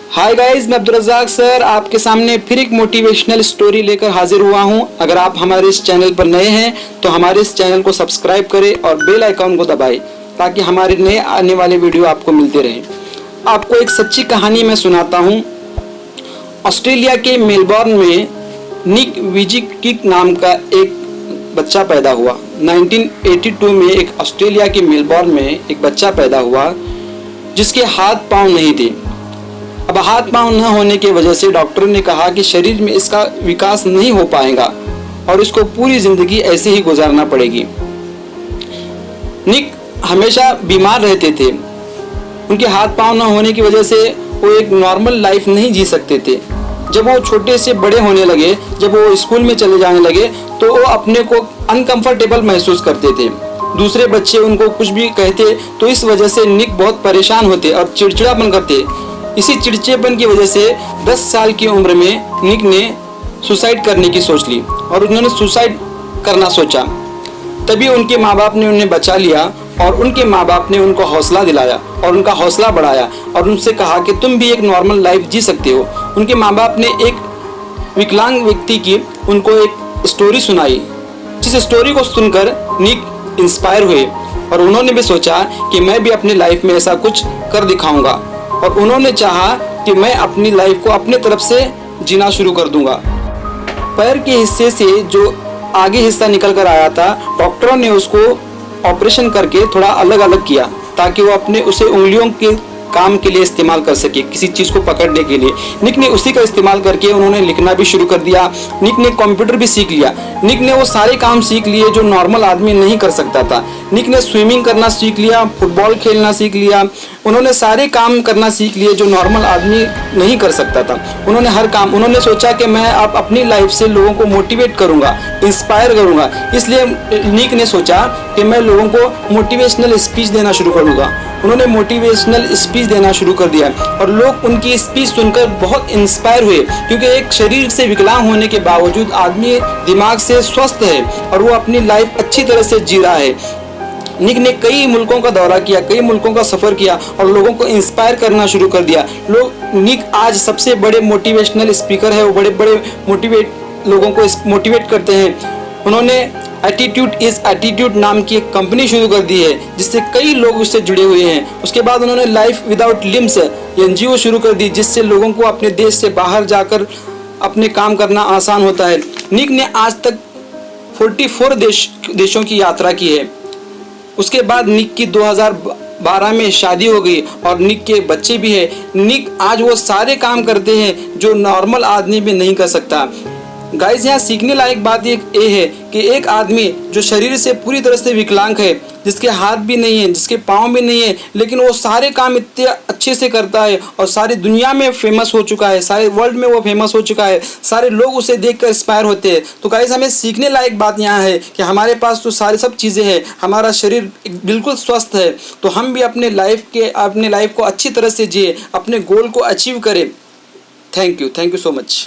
Hi guys, मैं Abdul Razzaq sir आपके सामने फिर एक मोटिवेशनल स्टोरी लेकर हाजिर हुआ हूं। अगर आप हमारे इस चैनल पर नए हैं तो हमारे इस चैनल को सब्सक्राइब करें और बेल आइकॉन को दबाएं ताकि हमारे नए आने वाले वीडियो आपको मिलते रहें। आपको एक सच्ची कहानी मैं सुनाता हूं। ऑस्ट्रेलिया के मेलबर्न में निक विजिकिक नाम का एक बच्चा पैदा हुआ। 1982 में एक ऑस्ट्रेलिया के मेलबर्न में एक बच्चा पैदा हुआ जिसके हाथ पांव नहीं थे। अब हाथ पांव न होने की वजह से डॉक्टर ने कहा कि शरीर में इसका विकास नहीं हो पाएगा और इसको पूरी जिंदगी ऐसे ही गुजारना पड़ेगी। निक हमेशा बीमार रहते थे। उनके हाथ पांव न होने की वजह से वो एक नॉर्मल लाइफ नहीं जी सकते थे। जब वो छोटे से बड़े होने लगे, जब वो स्कूल में चले जाने लगे तो वो अपने को अनकंफर्टेबल महसूस करते थे। दूसरे बच्चे उनको कुछ भी कहते तो इस वजह से निक बहुत परेशान होते और चिड़चिड़ापन करते। इसी चिड़चिड़ापन की वजह से 10 साल की उम्र में निक ने सुसाइड करने की सोच ली और उन्होंने सुसाइड करना सोचा। तभी उनके माँ बाप ने उन्हें बचा लिया और उनके माँ बाप ने उनको हौसला दिलाया और उनका हौसला बढ़ाया और उनसे कहा कि तुम भी एक नॉर्मल लाइफ जी सकते हो। उनके माँ बाप ने एक विकलांग व्यक्ति की उनको एक स्टोरी सुनाई, जिस स्टोरी को सुनकर निक इंस्पायर हुए और उन्होंने भी सोचा कि मैं भी अपनी लाइफ में ऐसा कुछ कर दिखाऊंगा और उन्होंने चाहा कि मैं अपनी लाइफ को अपने तरफ से जीना शुरू कर दूंगा। पैर के हिस्से से जो आगे हिस्सा निकल कर आया था, डॉक्टरों ने उसको ऑपरेशन करके थोड़ा अलग अलग किया ताकि वो अपने उसे उंगलियों के काम के लिए इस्तेमाल कर सके, किसी चीज़ को पकड़ने के लिए। निक ने उसी का इस्तेमाल करके उन्होंने लिखना भी शुरू कर दिया। निक ने कंप्यूटर भी सीख लिया। निक ने वो सारे काम सीख लिए जो नॉर्मल आदमी नहीं कर सकता था। निक ने स्विमिंग करना सीख लिया, फुटबॉल खेलना सीख लिया। उन्होंने सारे काम करना सीख लिए जो नॉर्मल आदमी नहीं कर सकता था। उन्होंने हर काम, उन्होंने सोचा कि मैं अब अपनी लाइफ से लोगों को मोटिवेट करूंगा, इंस्पायर करूंगा। इसलिए निक ने सोचा कि मैं लोगों को मोटिवेशनल स्पीच देना शुरू करूंगा। उन्होंने मोटिवेशनल स्पीच देना शुरू कर दिया और लोग उनकी स्पीच सुनकर बहुत इंस्पायर हुए, क्योंकि एक शरीर से विकलांग होने के बावजूद आदमी दिमाग से स्वस्थ है और वो अपनी लाइफ अच्छी तरह से जी रहा है। निक ने कई मुल्कों का दौरा किया, कई मुल्कों का सफ़र किया और लोगों को इंस्पायर करना शुरू कर दिया। निक आज सबसे बड़े मोटिवेशनल स्पीकर है। वो बड़े बड़े लोगों को मोटिवेट करते हैं। उन्होंने एटीट्यूड इज एटीट्यूड नाम की एक कंपनी शुरू कर दी है जिससे कई लोग उससे जुड़े हुए हैं। उसके बाद उन्होंने लाइफ विदाउट लिम्स NGO शुरू कर दी, जिससे लोगों को अपने देश से बाहर जाकर अपने काम करना आसान होता है। निक ने आज तक 44 देशों की यात्रा की है। उसके बाद निक की 2012 में शादी हो गई और निक के बच्चे भी हैं। निक आज वो सारे काम करते हैं जो नॉर्मल आदमी भी नहीं कर सकता। गाइस, यहाँ सीखने लायक बात ये है कि एक आदमी जो शरीर से पूरी तरह से विकलांग है, जिसके हाथ भी नहीं है, जिसके पाँव भी नहीं है, लेकिन वो सारे काम इतने अच्छे से करता है और सारी दुनिया में फेमस हो चुका है, सारे वर्ल्ड में वो फेमस हो चुका है। सारे लोग उसे देखकर इंस्पायर होते हैं। तो गाइस, हमें सीखने लायक बात यहाँ है कि हमारे पास तो सारी सब चीज़ें हैं, हमारा शरीर बिल्कुल स्वस्थ है, तो हम भी अपने लाइफ को अच्छी तरह से जिए, अपने गोल को अचीव करें। Thank you so much.